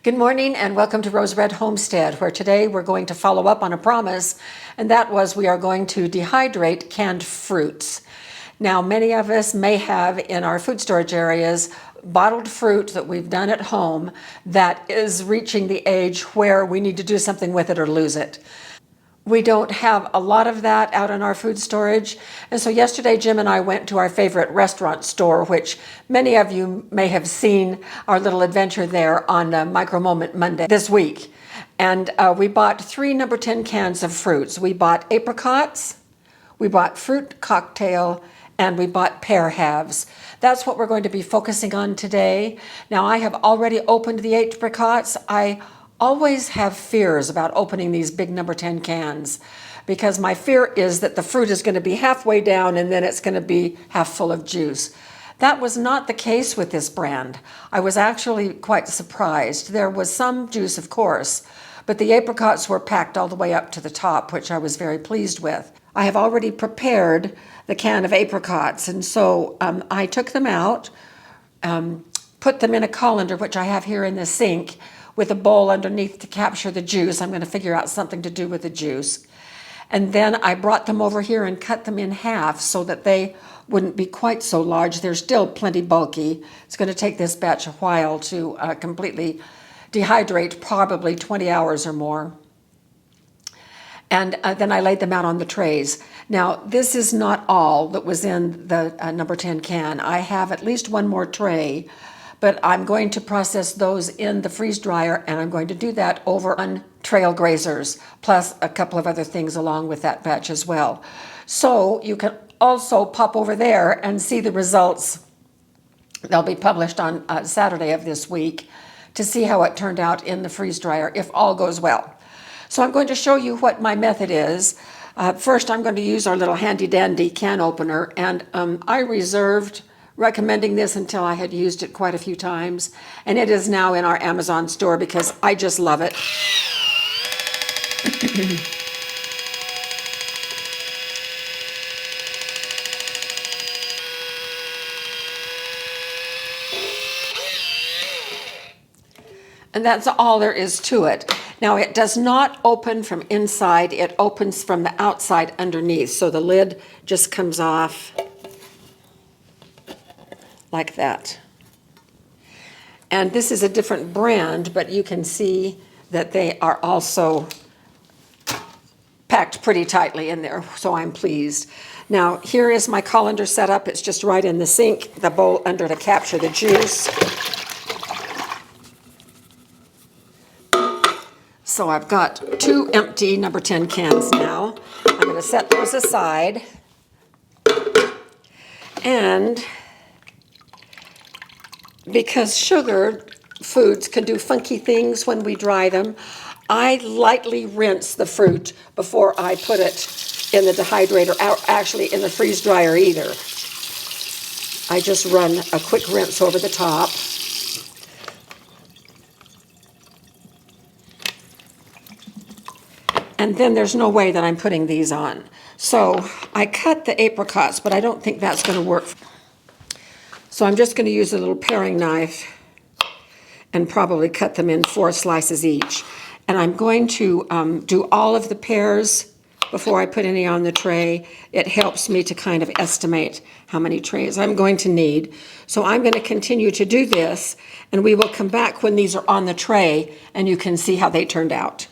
Good morning and welcome to Rose Red Homestead, where today we're going to follow up on a promise, and that was we are going to dehydrate canned fruits. Now, many of us may have in our food storage areas bottled fruit that we've done at home that is reaching the age where we need to do something with it or lose it. We don't have a lot of that out in our food storage. And so yesterday, Jim and I went to our favorite restaurant store, which many of you may have seen our little adventure there on Micro Moment Monday this week. And we bought 3 number 10 cans of fruits. We bought apricots, we bought fruit cocktail, and we bought pear halves. That's what we're going to be focusing on today. Now, I have already opened the apricots. I always have fears about opening these big number 10 cans because my fear is that the fruit is going to be halfway down and then it's going to be half full of juice. That was not the case with this brand. I was actually quite surprised. There was some juice, of course, but the apricots were packed all the way up to the top, which I was very pleased with. I have already prepared the can of apricots, and so I took them out, put them in a colander, which I have here in the sink, with a bowl underneath to capture the juice. I'm going to figure out something to do with the juice. And then I brought them over here and cut them in half so that they wouldn't be quite so large. They're still plenty bulky. It's going to take this batch a while to completely dehydrate, probably 20 hours or more. And then I laid them out on the trays. Now, this is not all that was in the number 10 can. I have at least one more tray, but I'm going to process those in the freeze dryer, and I'm going to do that over on trail grazers, plus a couple of other things along with that batch as well. So you can also pop over there and see the results. They'll be published on Saturday of this week to see how it turned out in the freeze dryer if all goes well. So I'm going to show you what my method is. First, I'm going to use our little handy dandy can opener, and I reserved recommending this until I had used it quite a few times, and it is now in our Amazon store because I just love it. And that's all there is to it. Now, it does not open from inside, it opens from the outside underneath, so the lid just comes off like that. And this is a different brand, but you can see that they are also packed pretty tightly in there, so I'm pleased. Now, here is my colander set up. It's just right in the sink, the bowl under to capture the juice. So I've got 2 empty number 10 cans now. I'm going to set those aside. And because sugar foods can do funky things when we dry them, I lightly rinse the fruit before I put it in the dehydrator, or actually in the freeze dryer either. I just run a quick rinse over the top. And then there's no way that I'm putting these on. So I cut the apricots, but I don't think that's going to work. So I'm just going to use a little paring knife and probably cut them in 4 slices each. And I'm going to do all of the pears before I put any on the tray. It helps me to kind of estimate how many trays I'm going to need. So I'm going to continue to do this, and we will come back when these are on the tray and you can see how they turned out.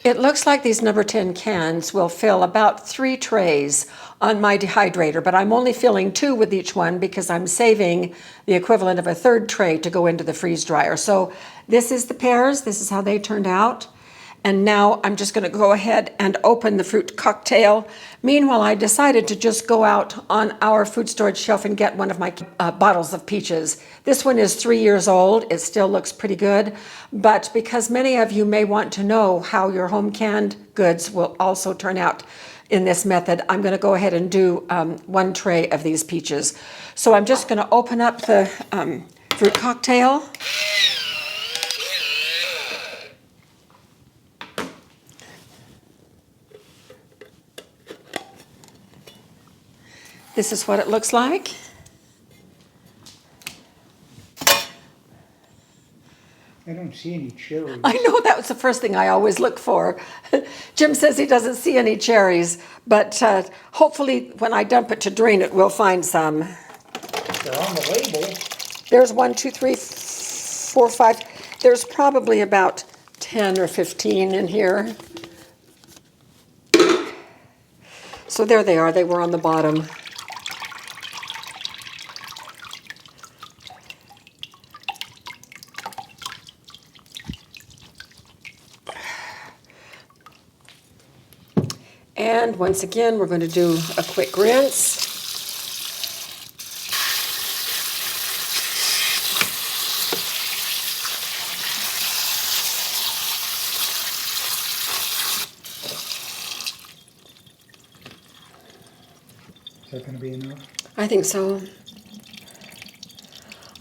It looks like these number 10 cans will fill about 3 trays on my dehydrator, but I'm only filling 2 with each one because I'm saving the equivalent of a 3rd tray to go into the freeze dryer. So this is the pears, this is how they turned out. And now I'm just going to go ahead and open the fruit cocktail. Meanwhile, I decided to just go out on our food storage shelf and get one of my bottles of peaches. This one is 3 years old. It still looks pretty good. But because many of you may want to know how your home canned goods will also turn out in this method, I'm going to go ahead and do 1 tray of these peaches. So I'm just going to open up the fruit cocktail. This is what it looks like. I don't see any cherries. I know that was the first thing I always look for. Jim says he doesn't see any cherries, but hopefully when I dump it to drain it, we'll find some. They're on the label. There's 1, 2, 3, 4, 5. There's probably about 10 or 15 in here. So there they are. They were on the bottom. And once again, we're going to do a quick rinse. Is that going to be enough? I think so.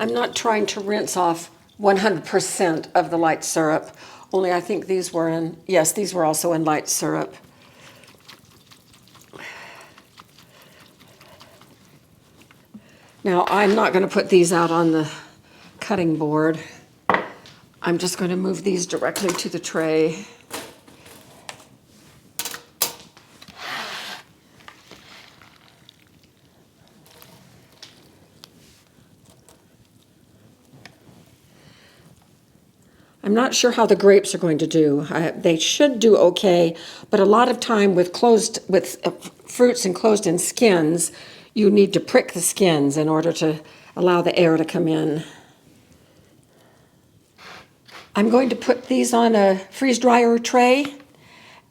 I'm not trying to rinse off 100% of the light syrup, only I think these were in, yes, these were also in light syrup. Now, I'm not going to put these out on the cutting board. I'm just going to move these directly to the tray. I'm not sure how the grapes are going to do. They should do okay, but a lot of time with fruits enclosed in skins, you need to prick the skins in order to allow the air to come in. I'm going to put these on a freeze dryer tray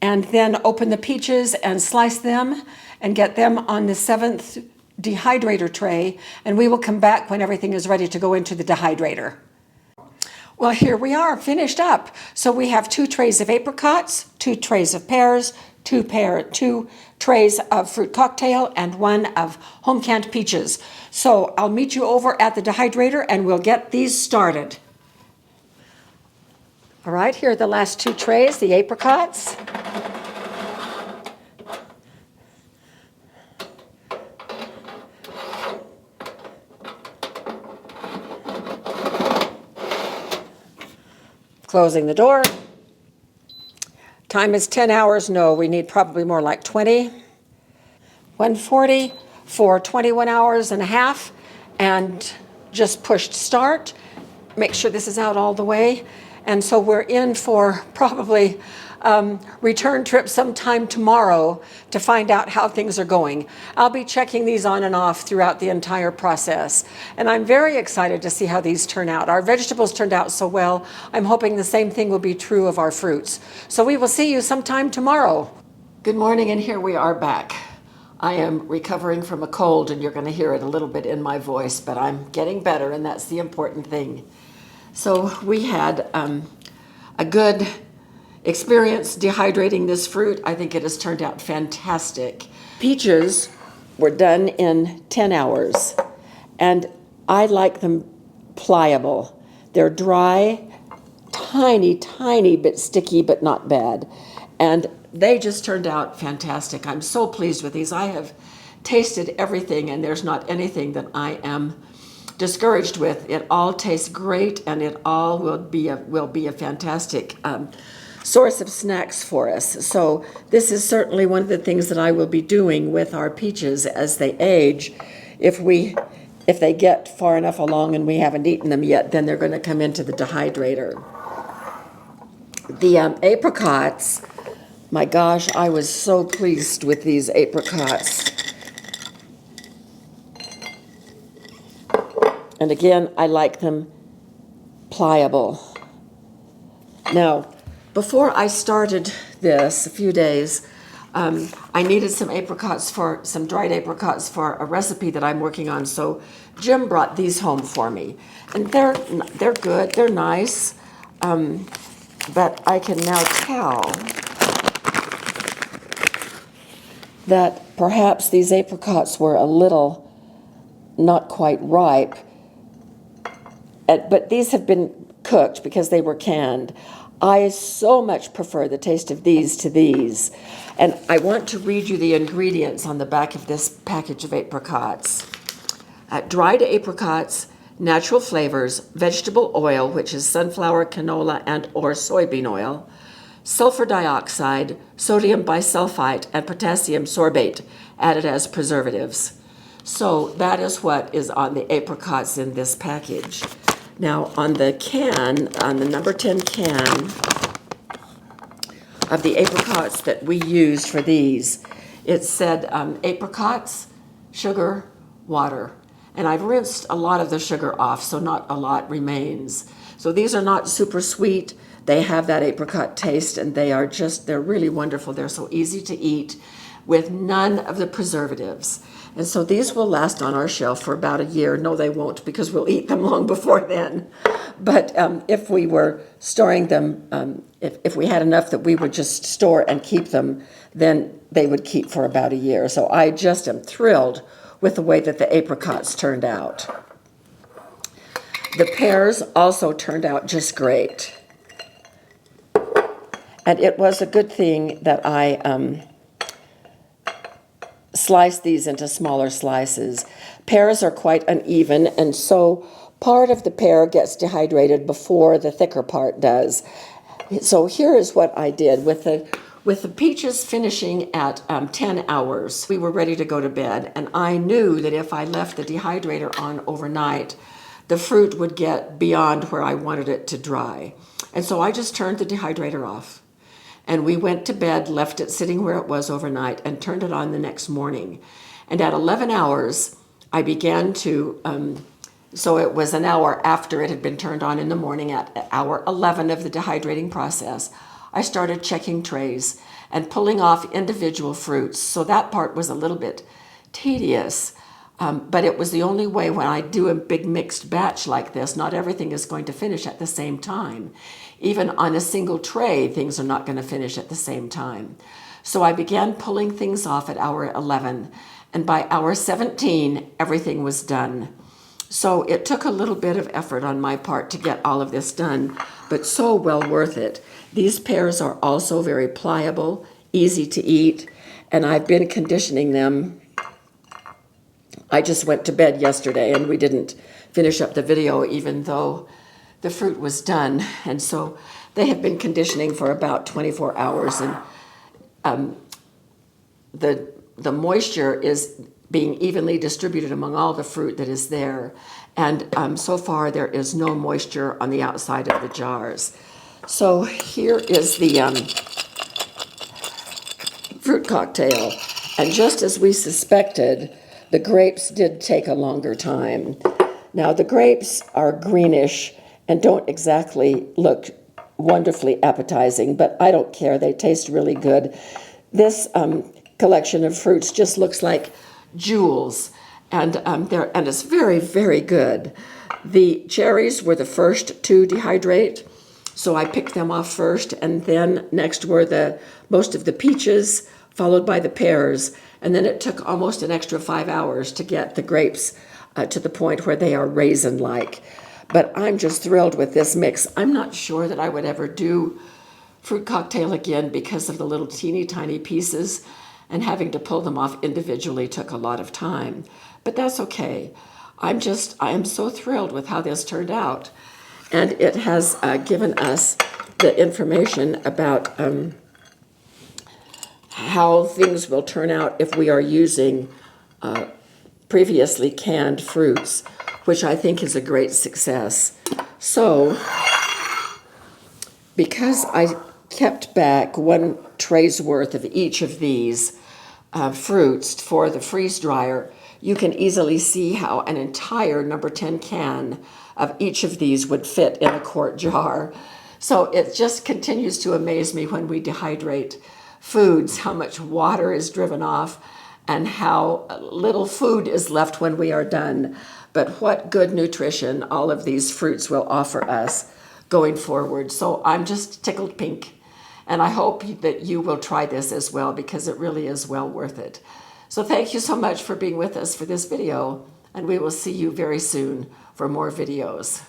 and then open the peaches and slice them and get them on the 7th dehydrator tray, and we will come back when everything is ready to go into the dehydrator. Well, here we are, finished up. So we have 2 trays of apricots, 2 trays of pears, 2 trays of fruit cocktail, and 1 of home canned peaches. So I'll meet you over at the dehydrator and we'll get these started. All right, here are the last 2 trays, the apricots. Closing the door. Time is 10 hours. No, we need probably more like 20. 140 for 21 hours and a half, and just pushed start. Make sure this is out all the way. And so we're in for probably return trip sometime tomorrow to find out how things are going. I'll be checking these on and off throughout the entire process. And I'm very excited to see how these turn out. Our vegetables turned out so well. I'm hoping the same thing will be true of our fruits. So we will see you sometime tomorrow. Good morning, and here we are back. I am recovering from a cold, and you're going to hear it a little bit in my voice, but I'm getting better, and that's the important thing. So we had a good experience dehydrating this fruit. I think it has turned out fantastic. Peaches were done in 10 hours, and I like them pliable. They're dry, tiny bit sticky, but not bad. And they just turned out fantastic. I'm so pleased with these. I have tasted everything, and there's not anything that I am discouraged with. It all tastes great, and it all will be a fantastic source of snacks for us. So this is certainly one of the things that I will be doing with our peaches as they age. If they get far enough along and we haven't eaten them yet, then they're going to come into the dehydrator. The apricots, my gosh, I was so pleased with these apricots. And again, I like them pliable. Now, before I started this, a few days, I needed some dried apricots for a recipe that I'm working on. So Jim brought these home for me, and they're good, they're nice, but I can now tell that perhaps these apricots were a little not quite ripe, but these have been cooked because they were canned. I so much prefer the taste of these to these. And I want to read you the ingredients on the back of this package of apricots. Dried apricots natural flavors, vegetable oil, which is sunflower, canola, and or soybean oil, sulfur dioxide, sodium bisulfite, and potassium sorbate added as preservatives. So that is what is on the apricots in this package. Now on the can, on the number 10 can of the apricots that we used for these, it said apricots, sugar, water. And I've rinsed a lot of the sugar off, so not a lot remains. So these are not super sweet. They have that apricot taste, and they're really wonderful. They're so easy to eat with none of the preservatives. And so these will last on our shelf for about a year. No, they won't, because we'll eat them long before then. But if we were storing them, if we had enough that we would just store and keep them, then they would keep for about a year. So I just am thrilled with the way that the apricots turned out. The pears also turned out just great. And it was a good thing that I sliced these into smaller slices. Pears are quite uneven, and so part of the pear gets dehydrated before the thicker part does. So here is what I did with the peaches finishing at 10 hours. We were ready to go to bed, and I knew that if I left the dehydrator on overnight, the fruit would get beyond where I wanted it to dry. And so I just turned the dehydrator off. And we went to bed, left it sitting where it was overnight, and turned it on the next morning. And at 11 hours, I began to, so it was an hour after it had been turned on in the morning, at hour 11 of the dehydrating process, I started checking trays and pulling off individual fruits. So that part was a little bit tedious, but it was the only way. When I do a big mixed batch like this, not everything is going to finish at the same time. Even on a single tray, things are not going to finish at the same time. So I began pulling things off at hour 11, and by hour 17, everything was done. So it took a little bit of effort on my part to get all of this done, but so well worth it. These pears are also very pliable, easy to eat, and I've been conditioning them. I just went to bed yesterday, and we didn't finish up the video even though the fruit was done. And so they have been conditioning for about 24 hours, and the moisture is being evenly distributed among all the fruit that is there. And so far there is no moisture on the outside of the jars. So here is the fruit cocktail. And just as we suspected, the grapes did take a longer time. Now the grapes are greenish and don't exactly look wonderfully appetizing, but I don't care. They taste really good. This collection of fruits just looks like jewels, and it's very, very good. The cherries were the first to dehydrate, so I picked them off first, and then next were most of the peaches, followed by the pears, and then it took almost an extra 5 hours to get the grapes to the point where they are raisin-like. But I'm just thrilled with this mix. I'm not sure that I would ever do fruit cocktail again because of the little teeny tiny pieces, and having to pull them off individually took a lot of time. But that's okay. I am so thrilled with how this turned out. And it has given us the information about how things will turn out if we are using previously canned fruits, which I think is a great success. So, because I kept back 1 tray's worth of each of these fruits for the freeze dryer, you can easily see how an entire number 10 can of each of these would fit in a quart jar. So it just continues to amaze me when we dehydrate foods, how much water is driven off and how little food is left when we are done. But what good nutrition all of these fruits will offer us going forward. So I'm just tickled pink. And I hope that you will try this as well, because it really is well worth it. So thank you so much for being with us for this video, and we will see you very soon for more videos.